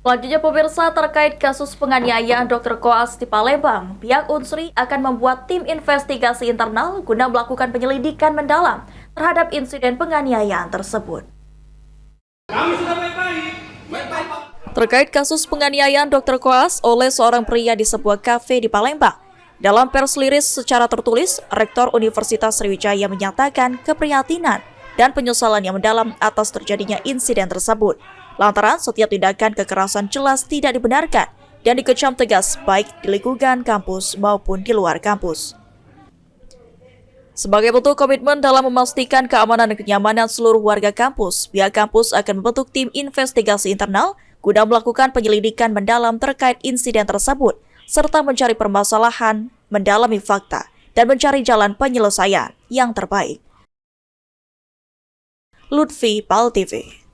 Selanjutnya pemirsa, terkait kasus penganiayaan Dr. Koas di Palembang, pihak Unsri akan membuat tim investigasi internal guna melakukan penyelidikan mendalam terhadap insiden penganiayaan tersebut. Terkait kasus penganiayaan Dr. Koas oleh seorang pria di sebuah kafe di Palembang, dalam pers rilis secara tertulis, Rektor Universitas Sriwijaya menyatakan keprihatinan dan penyesalan yang mendalam atas terjadinya insiden tersebut. Lantaran setiap tindakan kekerasan jelas tidak dibenarkan dan dikecam tegas baik di lingkungan kampus maupun di luar kampus. Sebagai bentuk komitmen dalam memastikan keamanan dan kenyamanan seluruh warga kampus, pihak kampus akan membentuk tim investigasi internal guna melakukan penyelidikan mendalam terkait insiden tersebut, serta mencari permasalahan, mendalami fakta, dan mencari jalan penyelesaian yang terbaik. Lutfi, PAL TV.